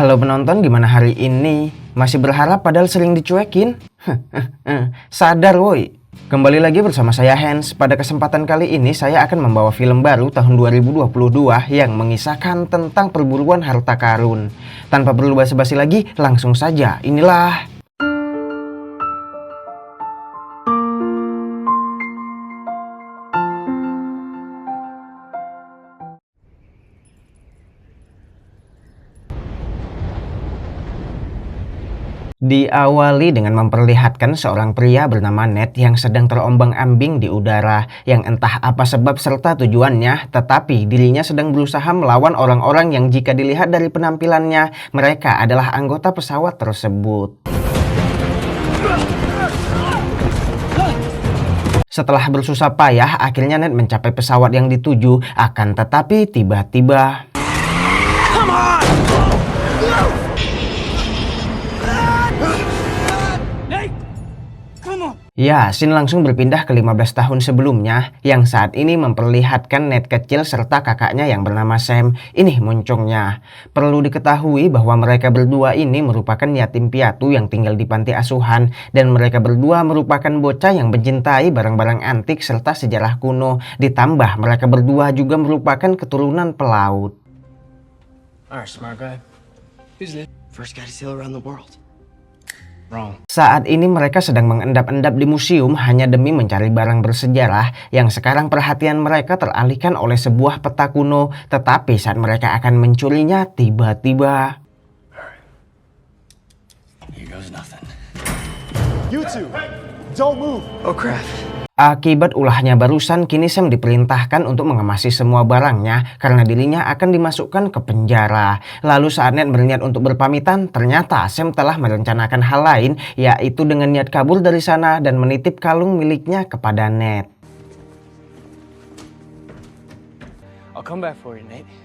Halo penonton, gimana hari ini? Masih berharap padahal sering dicuekin? Sadar woi. Kembali lagi bersama saya Hans. Pada kesempatan kali ini saya akan membawa film baru tahun 2022 yang mengisahkan tentang perburuan harta karun. Tanpa perlu basa-basi lagi, langsung saja inilah. Diawali dengan memperlihatkan seorang pria bernama Ned yang sedang terombang-ambing di udara, yang entah apa sebab serta tujuannya, tetapi dirinya sedang berusaha melawan orang-orang yang jika dilihat dari penampilannya, mereka adalah anggota pesawat tersebut. Setelah bersusah payah, akhirnya Ned mencapai pesawat yang dituju, akan tetapi tiba-tiba... Ya, scene langsung berpindah ke 15 tahun sebelumnya, yang saat ini memperlihatkan Ned kecil serta kakaknya yang bernama Sam. Ini muncungnya. Perlu diketahui bahwa mereka berdua ini merupakan yatim piatu yang tinggal di panti asuhan, dan mereka berdua merupakan bocah yang mencintai barang-barang antik serta sejarah kuno. Ditambah mereka berdua juga merupakan keturunan pelaut. Alright, smart guy. Who's this? First guy to sail around the world. Wrong. Saat ini mereka sedang mengendap-endap di museum hanya demi mencari barang bersejarah yang sekarang perhatian mereka teralihkan oleh sebuah peta kuno. Tetapi saat mereka akan mencurinya, tiba-tiba... Here goes nothing. You two, don't move. Oh crap. Akibat ulahnya barusan, kini Sam diperintahkan untuk mengemasi semua barangnya karena dirinya akan dimasukkan ke penjara. Lalu saat Ned berniat untuk berpamitan, ternyata Sam telah merencanakan hal lain, yaitu dengan niat kabur dari sana dan menitip kalung miliknya kepada Ned. I'll come back for you, Nate.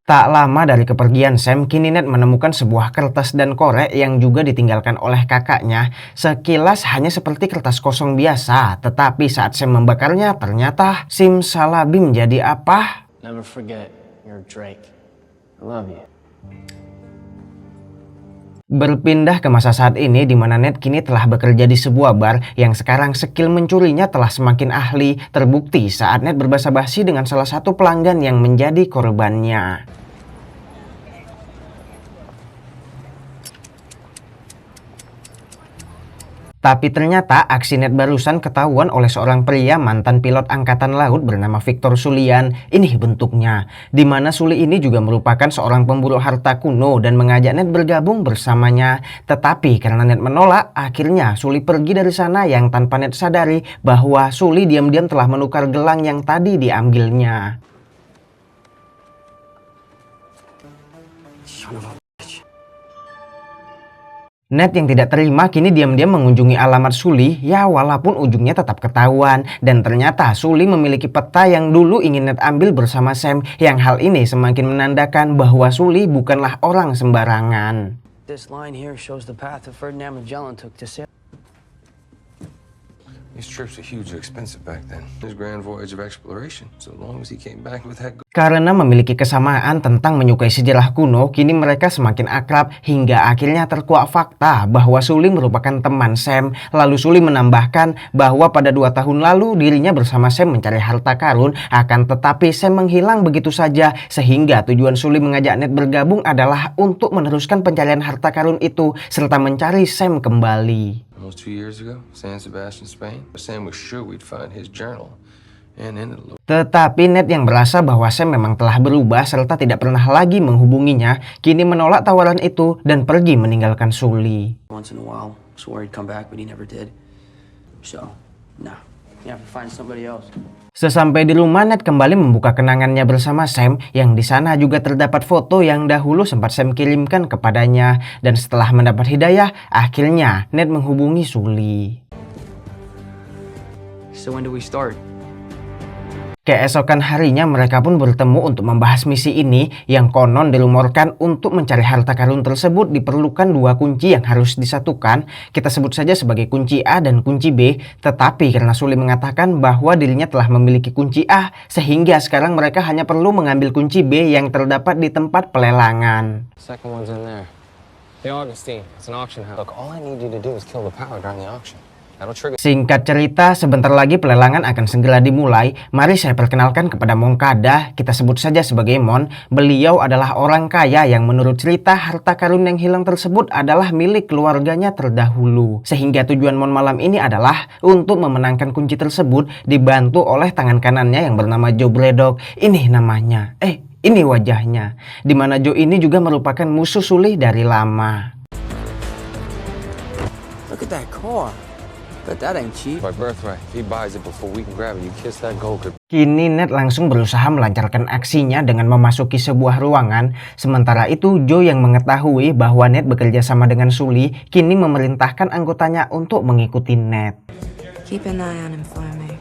Tak lama dari kepergian Sam, kini Ned menemukan sebuah kertas dan korek yang juga ditinggalkan oleh kakaknya. Sekilas hanya seperti kertas kosong biasa, tetapi saat Sam membakarnya, ternyata simsalabim jadi apa? Never forget, you're Drake. I love you. Berpindah ke masa saat ini di mana Ned kini telah bekerja di sebuah bar yang sekarang skill mencurinya telah semakin ahli. Terbukti saat Ned berbasa-basi dengan salah satu pelanggan yang menjadi korbannya. Tapi ternyata aksi Ned barusan ketahuan oleh seorang pria mantan pilot angkatan laut bernama Victor Sulian. Ini bentuknya, di mana Suli ini juga merupakan seorang pemburu harta kuno dan mengajak Ned bergabung bersamanya. Tetapi karena Ned menolak, akhirnya Suli pergi dari sana yang tanpa Ned sadari bahwa Suli diam-diam telah menukar gelang yang tadi diambilnya. Son of a... Ned yang tidak terima kini diam-diam mengunjungi alamat Suli, ya walaupun ujungnya tetap ketahuan. Dan ternyata Suli memiliki peta yang dulu ingin Ned ambil bersama Sam, yang hal ini semakin menandakan bahwa Suli bukanlah orang sembarangan. This line here shows the path that Ferdinand Magellan took to sail. These trips were hugely expensive back then. His grand voyage of exploration, so long as he came back with that. Karena memiliki kesamaan tentang menyukai sejarah kuno, kini mereka semakin akrab hingga akhirnya terkuak fakta bahwa Suli merupakan teman Sam. Lalu Suli menambahkan bahwa pada 2 tahun lalu dirinya bersama Sam mencari harta karun, akan tetapi Sam menghilang begitu saja, sehingga tujuan Suli mengajak Ned bergabung adalah untuk meneruskan pencarian harta karun itu serta mencari Sam kembali. Almost 2 years ago, San Sebastian, Spain. Sam was sure we'd find his journal. Tetapi Ned yang merasa bahwa Sam memang telah berubah serta tidak pernah lagi menghubunginya, kini menolak tawaran itu dan pergi meninggalkan Suli. Once in a while, swore he'd come back, but he never did. So, nah, you have to find somebody else. Sesampai di rumah, Ned kembali membuka kenangannya bersama Sam, yang di sana juga terdapat foto yang dahulu sempat Sam kirimkan kepadanya. Dan setelah mendapat hidayah, akhirnya Ned menghubungi Suli. So when do we start? Keesokan harinya mereka pun bertemu untuk membahas misi ini yang konon dirumorkan untuk mencari harta karun tersebut diperlukan dua kunci yang harus disatukan. Kita sebut saja sebagai kunci A dan kunci B. Tetapi karena Sully mengatakan bahwa dirinya telah memiliki kunci A, sehingga sekarang mereka hanya perlu mengambil kunci B yang terdapat di tempat pelelangan. Second one's in there. The Augustine. It's an auction house. Look, all I need you to do is kill the power during the auction. That'll trigger. Singkat cerita, sebentar lagi pelelangan akan segera dimulai. Mari saya perkenalkan kepada Moncada, kita sebut saja sebagai Mon. Beliau adalah orang kaya yang menurut cerita harta karun yang hilang tersebut adalah milik keluarganya terdahulu. Sehingga tujuan Mon malam ini adalah untuk memenangkan kunci tersebut dibantu oleh tangan kanannya yang bernama Joe Braddock. Ini namanya, ini wajahnya. Dimana Joe ini juga merupakan musuh Sully dari lama. Look at that car. But that ain't cheap. By birthright. If he buys it before we can grab it, you kiss that gold. Kini Ned langsung berusaha melancarkan aksinya dengan memasuki sebuah ruangan. Sementara itu Joe yang mengetahui bahwa Ned bekerja sama dengan Sully kini memerintahkan anggotanya untuk mengikuti Ned. Keep an eye on him for me.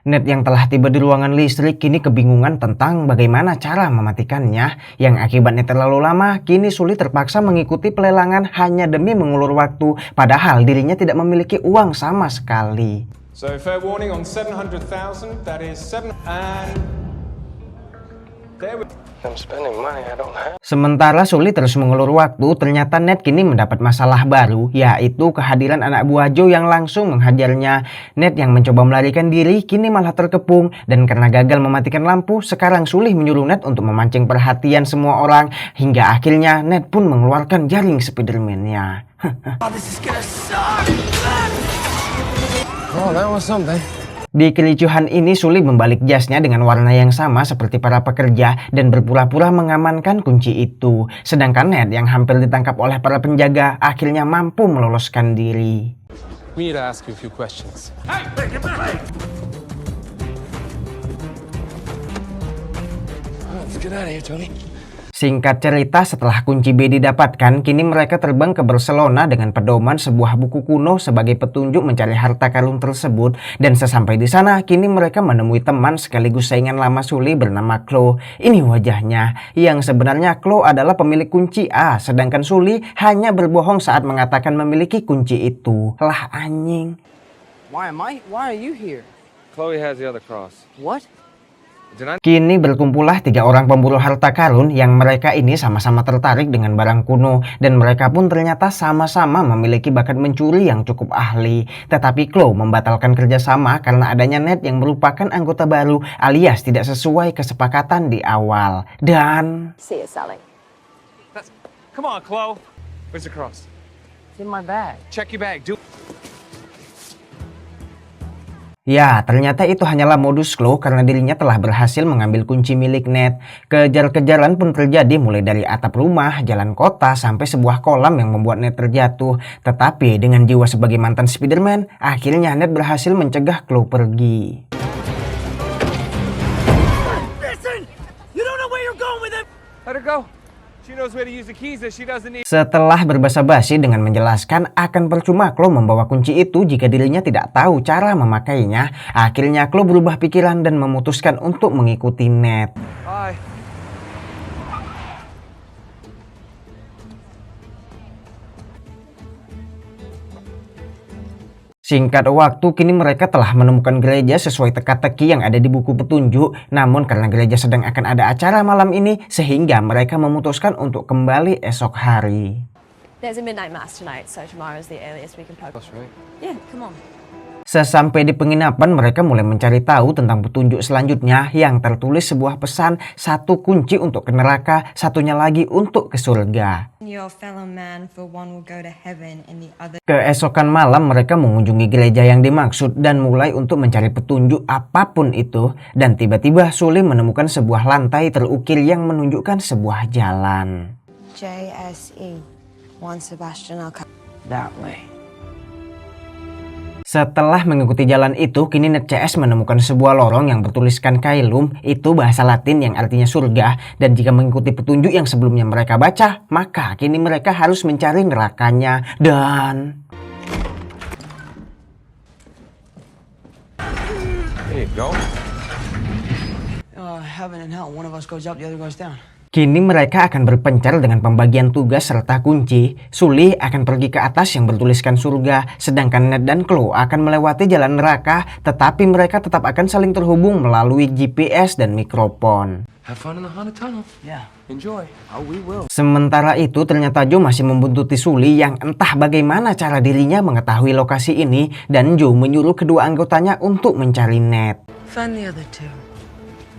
Ned yang telah tiba di ruangan listrik kini kebingungan tentang bagaimana cara mematikannya. Yang akibatnya terlalu lama, kini Sully terpaksa mengikuti pelelangan hanya demi mengulur waktu. Padahal dirinya tidak memiliki uang sama sekali. So fair warning on 700,000, that is 7 and there we I'm spending money I don't have. Sementara Sully terus mengulur waktu, ternyata Ned kini mendapat masalah baru, yaitu kehadiran anak buah Joe yang langsung menghajarnya. Ned yang mencoba melarikan diri kini malah terkepung, dan karena gagal mematikan lampu, sekarang Sully menyuruh Ned untuk memancing perhatian semua orang, hingga akhirnya Ned pun mengeluarkan jaring Spiderman-nya. Oh, that was something. Di kericuhan ini Sully membalik jasnya dengan warna yang sama seperti para pekerja dan berpura-pura mengamankan kunci itu. Sedangkan Ned yang hampir ditangkap oleh para penjaga akhirnya mampu meloloskan diri. We need to ask you a few questions. Let's get out of here, Tony. Singkat cerita, setelah kunci B didapatkan, kini mereka terbang ke Barcelona dengan pedoman sebuah buku kuno sebagai petunjuk mencari harta karun tersebut. Dan sesampai di sana, kini mereka menemui teman sekaligus saingan lama Sully bernama Chloe. Ini wajahnya, yang sebenarnya Chloe adalah pemilik kunci A, sedangkan Sully hanya berbohong saat mengatakan memiliki kunci itu. Lah anjing. Why are you here? Chloe has the other cross. What? Kini berkumpullah 3 orang pemburu harta karun yang mereka ini sama-sama tertarik dengan barang kuno dan mereka pun ternyata sama-sama memiliki bakat mencuri yang cukup ahli. Tetapi Chloe membatalkan kerjasama karena adanya Ned yang merupakan anggota baru alias tidak sesuai kesepakatan di awal. Dan See you, Sally. Come on, Chloe. Where's the cross? It's in my bag. Check your bag. Do ya, ternyata itu hanyalah modus Chloe karena dirinya telah berhasil mengambil kunci milik Ned. Kejar-kejaran pun terjadi mulai dari atap rumah, jalan kota, sampai sebuah kolam yang membuat Ned terjatuh. Tetapi dengan jiwa sebagai mantan Spiderman, akhirnya Ned berhasil mencegah Chloe pergi. Listen! You don't know where you're going with him! let her go. She knows where to use the keys that she doesn't need. Setelah berbasa-basi dengan menjelaskan akan percuma Chloe membawa kunci itu jika dirinya tidak tahu cara memakainya, akhirnya Chloe berubah pikiran dan memutuskan untuk mengikuti Ned. Bye. Singkat waktu, kini mereka telah menemukan gereja sesuai teka-teki yang ada di buku petunjuk. Namun karena gereja sedang akan ada acara malam ini, sehingga mereka memutuskan untuk kembali esok hari. There's a midnight mass tonight, so tomorrow's the earliest we can poke. That's right. Yeah, come on. Sesampai di penginapan, mereka mulai mencari tahu tentang petunjuk selanjutnya yang tertulis sebuah pesan, 1 kunci untuk ke neraka, 1-nya lagi untuk ke surga. Your fellow man, for one will go to heaven and the other. Keesokan malam mereka mengunjungi gereja yang dimaksud dan mulai untuk mencari petunjuk apapun itu. Dan tiba-tiba Sully menemukan sebuah lantai terukir yang menunjukkan sebuah jalan. JSE. Juan Sebastian Alcázar. That way. Setelah mengikuti jalan itu, kini Ned CS menemukan sebuah lorong yang bertuliskan Caelum, itu bahasa Latin yang artinya surga, dan jika mengikuti petunjuk yang sebelumnya mereka baca, maka kini mereka harus mencari nerakanya, dan... There you go. heaven and hell. One of us goes up, the other goes down. Kini mereka akan berpencar dengan pembagian tugas serta kunci. Sully akan pergi ke atas yang bertuliskan surga, sedangkan Ned dan Chloe akan melewati jalan neraka, tetapi mereka tetap akan saling terhubung melalui GPS dan mikrofon. Have fun in the haunted tunnel. Yeah. Enjoy. Oh, we will. Sementara itu ternyata Joe masih membuntuti Sully yang entah bagaimana cara dirinya mengetahui lokasi ini, dan Joe menyuruh kedua anggotanya untuk mencari Ned. Find the other two.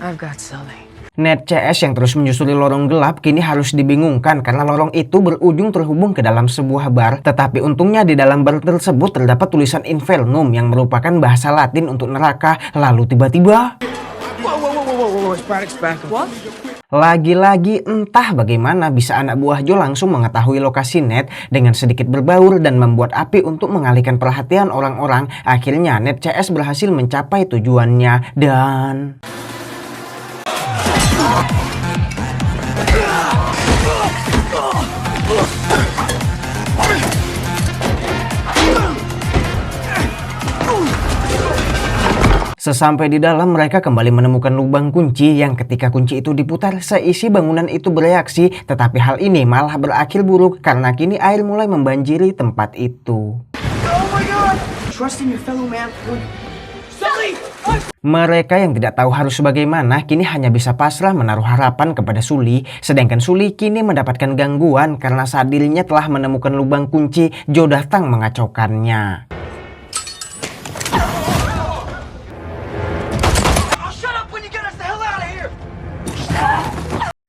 I've got Sully. Ned CS yang terus menyusuri lorong gelap kini harus dibingungkan karena lorong itu berujung terhubung ke dalam sebuah bar. Tetapi untungnya di dalam bar tersebut terdapat tulisan Infernum yang merupakan bahasa Latin untuk neraka. Lalu tiba-tiba... Lagi-lagi entah bagaimana bisa anak buah Joe langsung mengetahui lokasi Ned dengan sedikit berbaur dan membuat api untuk mengalihkan perhatian orang-orang. Akhirnya Ned CS berhasil mencapai tujuannya dan... Sesampai di dalam, mereka kembali menemukan lubang kunci yang ketika kunci itu diputar, seisi bangunan itu bereaksi. Tetapi hal ini malah berakhir buruk karena kini air mulai membanjiri tempat itu. Oh my God! Trust in your fellow man. Sully! Mereka yang tidak tahu harus bagaimana kini hanya bisa pasrah menaruh harapan kepada Sully. Sedangkan Sully kini mendapatkan gangguan karena saat dirinya telah menemukan lubang kunci, Joe datang mengacaukannya.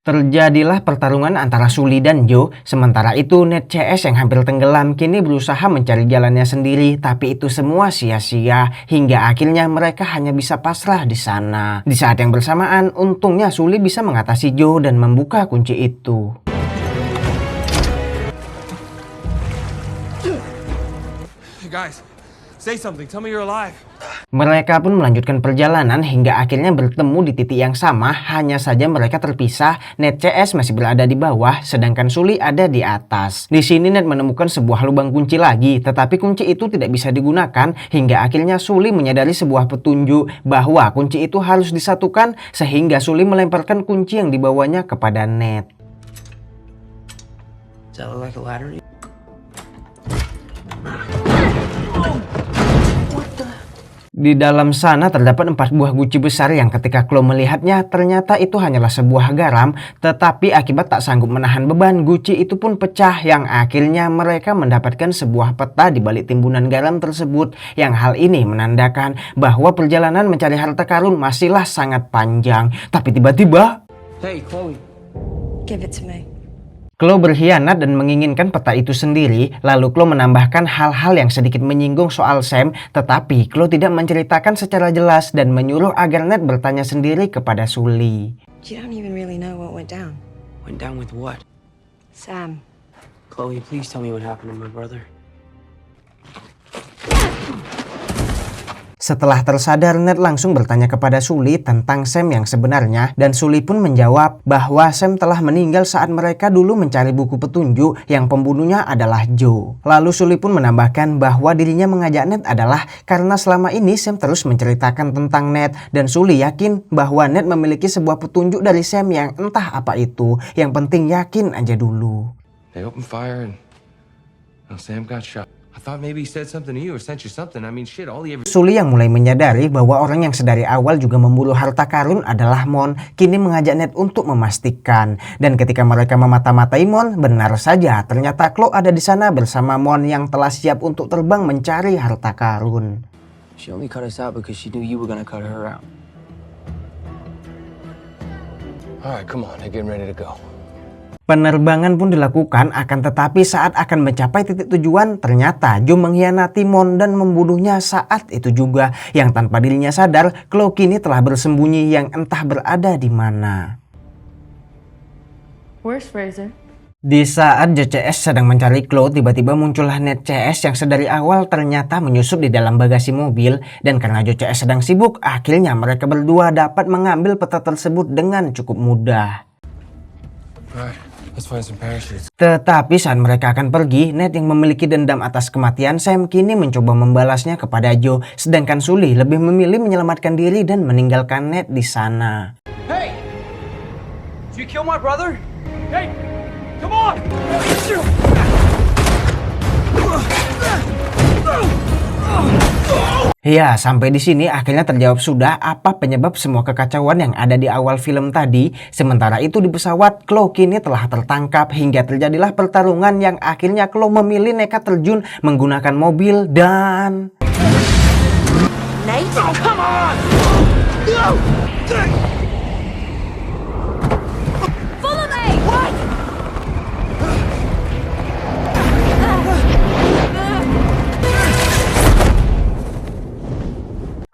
Terjadilah pertarungan antara Sully dan Joe. Sementara itu Ned CS yang hampir tenggelam kini berusaha mencari jalannya sendiri, tapi itu semua sia-sia hingga akhirnya mereka hanya bisa pasrah di sana. Di saat yang bersamaan, untungnya Sully bisa mengatasi Joe dan membuka kunci itu. Guys, say something. Tell me you're alive. Mereka pun melanjutkan perjalanan hingga akhirnya bertemu di titik yang sama, hanya saja mereka terpisah. Ned CS masih berada di bawah, sedangkan Sully ada di atas. Di sini Ned menemukan sebuah lubang kunci lagi, tetapi kunci itu tidak bisa digunakan hingga akhirnya Sully menyadari sebuah petunjuk bahwa kunci itu harus disatukan, sehingga Sully melemparkan kunci yang dibawanya kepada Ned. Does that look like a ladder? Di dalam sana terdapat 4 buah guci besar yang ketika Chloe melihatnya ternyata itu hanyalah sebuah garam, tetapi akibat tak sanggup menahan beban, guci itu pun pecah yang akhirnya mereka mendapatkan sebuah peta di balik timbunan garam tersebut, yang hal ini menandakan bahwa perjalanan mencari harta karun masihlah sangat panjang. Tapi tiba-tiba, Hey, Chloe. Give it to me. Chloe berkhianat dan menginginkan peta itu sendiri. Lalu Chloe menambahkan hal-hal yang sedikit menyinggung soal Sam, tetapi Chloe tidak menceritakan secara jelas dan menyuruh agar Ned bertanya sendiri kepada Sully. You don't even really know what went down. Went down with what? Sam. Chloe, please tell me what happened to my brother. Setelah tersadar, Ned langsung bertanya kepada Sully tentang Sam yang sebenarnya, dan Sully pun menjawab bahwa Sam telah meninggal saat mereka dulu mencari buku petunjuk yang pembunuhnya adalah Joe. Lalu Sully pun menambahkan bahwa dirinya mengajak Ned adalah karena selama ini Sam terus menceritakan tentang Ned, dan Sully yakin bahwa Ned memiliki sebuah petunjuk dari Sam yang entah apa itu. Yang penting yakin aja dulu. They opened fire and Sam got shot. I thought maybe he said something to you or sent you something. I mean, shit, all he ever... Sully yang mulai menyadari bahwa orang yang sedari awal juga memburu harta karun adalah Mon, kini mengajak Ned untuk memastikan. Dan ketika mereka memata-matai Mon, benar saja ternyata Chloe ada di sana bersama Mon yang telah siap untuk terbang mencari harta karun. She only cut us out because she knew you were gonna cut her out. All right, come on. They're getting ready to go. Penerbangan pun dilakukan, akan tetapi saat akan mencapai titik tujuan, ternyata Joe mengkhianati Mon dan membunuhnya saat itu juga. Yang tanpa dirinya sadar, Chloe kini telah bersembunyi yang entah berada di mana. Where's Fraser? Di saat Joe CS sedang mencari Chloe, tiba-tiba muncullah Ned CS yang sedari awal ternyata menyusup di dalam bagasi mobil. Dan karena Joe CS sedang sibuk, akhirnya mereka berdua dapat mengambil peta tersebut dengan cukup mudah. All right, Let's find some parachutes. Tetapi saat mereka akan pergi, Ned yang memiliki dendam atas kematian Sam kini mencoba membalasnya kepada Joe, sedangkan Sully lebih memilih menyelamatkan diri dan meninggalkan Ned di sana. Hey! Did you kill my brother? Hey! Come on! Ya, sampai di sini akhirnya terjawab sudah apa penyebab semua kekacauan yang ada di awal film tadi. Sementara itu di pesawat, Chloe kini telah tertangkap hingga terjadilah pertarungan yang akhirnya Chloe memilih nekat terjun menggunakan mobil dan... Nate? Oh, come on! Follow me! What?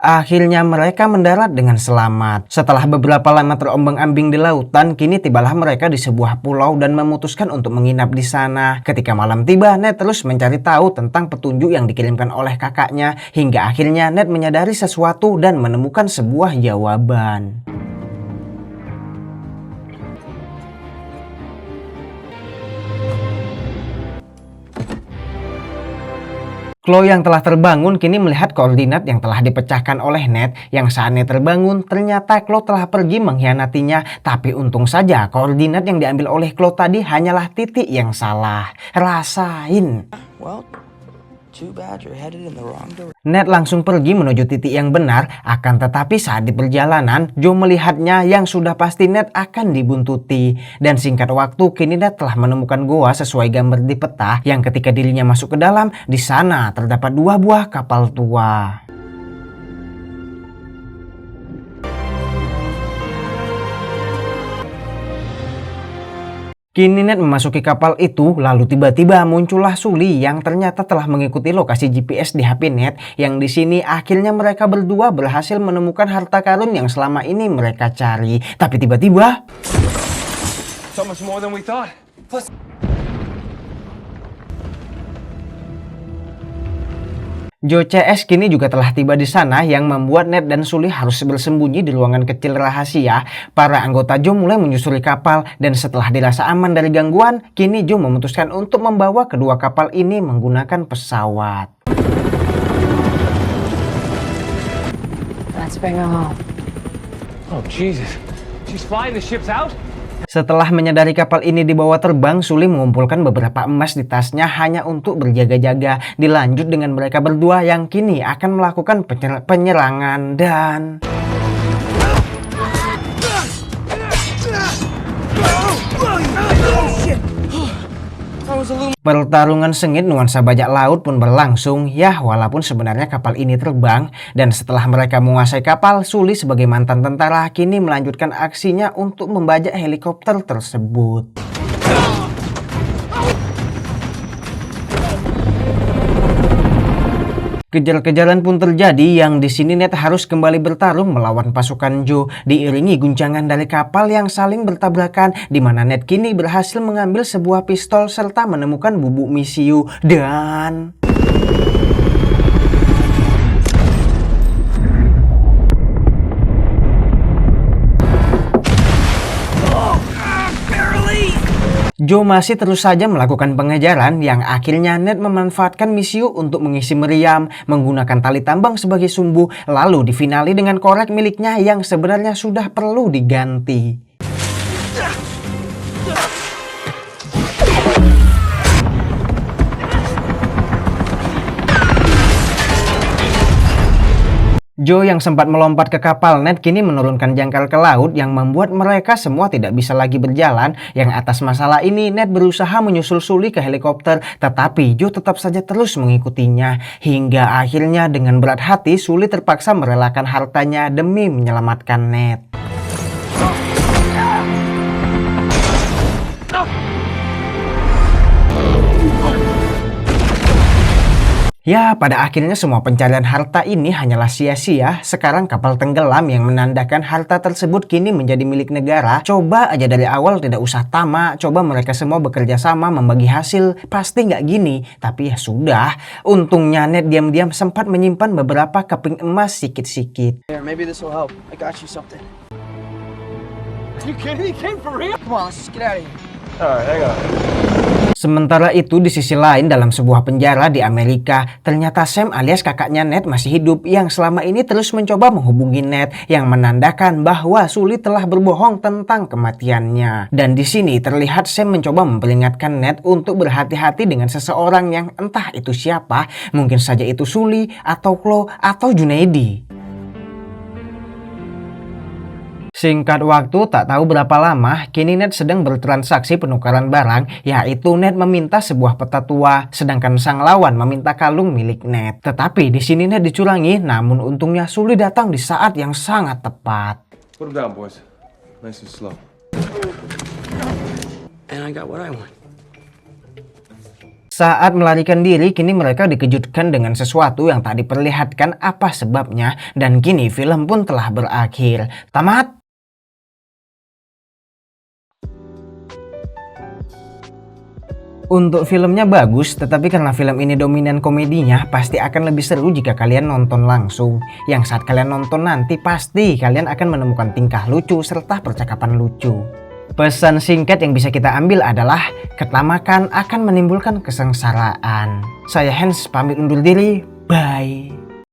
Akhirnya mereka mendarat dengan selamat. Setelah beberapa lama terombang-ambing di lautan, kini tibalah mereka di sebuah pulau dan memutuskan untuk menginap di sana. Ketika malam tiba, Ned terus mencari tahu tentang petunjuk yang dikirimkan oleh kakaknya, hingga akhirnya Ned menyadari sesuatu dan menemukan sebuah jawaban. Chloe yang telah terbangun kini melihat koordinat yang telah dipecahkan oleh Ned. Yang saat Ned terbangun, ternyata Chloe telah pergi mengkhianatinya. Tapi untung saja koordinat yang diambil oleh Chloe tadi hanyalah titik yang salah. Rasain. Well, too bad you're headed in the wrong direction. Ned langsung pergi menuju titik yang benar. Akan tetapi saat di perjalanan, Joe melihatnya yang sudah pasti Ned akan dibuntuti. Dan singkat waktu, kini Ned telah menemukan goa sesuai gambar di peta yang ketika dirinya masuk ke dalam, di sana terdapat 2 buah kapal tua. Kini Ned memasuki kapal itu, lalu tiba-tiba muncullah Sully yang ternyata telah mengikuti lokasi GPS di HP Ned, yang di sini akhirnya mereka berdua berhasil menemukan harta karun yang selama ini mereka cari. Tapi tiba-tiba, So much more than we thought. Plus, Joe CS kini juga telah tiba di sana yang membuat Ned dan Sully harus bersembunyi di ruangan kecil rahasia. Para anggota Joe mulai menyusuri kapal dan setelah dirasa aman dari gangguan, kini Joe memutuskan untuk membawa kedua kapal ini menggunakan pesawat. Let's bring her home. oh Jesus, she's flying the ships out? Setelah menyadari kapal ini dibawa terbang, Sully mengumpulkan beberapa emas di tasnya hanya untuk berjaga-jaga. Dilanjut dengan mereka berdua yang kini akan melakukan penyerangan dan... Pertarungan sengit nuansa bajak laut pun berlangsung. Ya, walaupun sebenarnya kapal ini terbang. Dan setelah mereka menguasai kapal, Sully sebagai mantan tentara kini melanjutkan aksinya untuk membajak helikopter tersebut. Kejar-kejaran pun terjadi yang di sini Ned harus kembali bertarung melawan pasukan Joe diiringi guncangan dari kapal yang saling bertabrakan, di mana Ned kini berhasil mengambil sebuah pistol serta menemukan bubuk misiu dan... Joe masih terus saja melakukan pengejaran yang akhirnya Ned memanfaatkan misiu untuk mengisi meriam menggunakan tali tambang sebagai sumbu, lalu difinali dengan korek miliknya yang sebenarnya sudah perlu diganti. Joe yang sempat melompat ke kapal Ned kini menurunkan jangkar ke laut yang membuat mereka semua tidak bisa lagi berjalan. Yang atas masalah ini Ned berusaha menyusul Sully ke helikopter, tetapi Joe tetap saja terus mengikutinya. Hingga akhirnya dengan berat hati Sully terpaksa merelakan hartanya demi menyelamatkan Ned. Ya, pada akhirnya semua pencarian harta ini hanyalah sia-sia. Sekarang kapal tenggelam yang menandakan harta tersebut kini menjadi milik negara. Coba aja dari awal tidak usah tamak. Coba mereka semua bekerja sama membagi hasil. Pasti nggak gini. Tapi ya sudah. Untungnya Ned diam-diam sempat menyimpan beberapa keping emas sikit-sikit. Here, maybe this will help. I got you something. You kidding me? Came for real? Come on, let's just get out of here. Alright, hang on. Sementara itu di sisi lain dalam sebuah penjara di Amerika, ternyata Sam alias kakaknya Ned masih hidup yang selama ini terus mencoba menghubungi Ned yang menandakan bahwa Sully telah berbohong tentang kematiannya. Dan di sini terlihat Sam mencoba memperingatkan Ned untuk berhati-hati dengan seseorang yang entah itu siapa, mungkin saja itu Sully atau Chloe atau Junaidi. Singkat waktu, tak tahu berapa lama, kini Ned sedang bertransaksi penukaran barang, yaitu Ned meminta sebuah peta tua, sedangkan sang lawan meminta kalung milik Ned. Tetapi di sini Ned dicurangi, namun untungnya Sully datang di saat yang sangat tepat. Put him down, boys. Nice and slow. And I got what I want. Saat melarikan diri, kini mereka dikejutkan dengan sesuatu yang tak diperlihatkan apa sebabnya, dan kini film pun telah berakhir. Tamat! Untuk filmnya bagus, tetapi karena film ini dominan komedinya, pasti akan lebih seru jika kalian nonton langsung. Yang saat kalian nonton nanti, pasti kalian akan menemukan tingkah lucu serta percakapan lucu. Pesan singkat yang bisa kita ambil adalah, ketamakan akan menimbulkan kesengsaraan. Saya Hans, pamit undur diri, bye.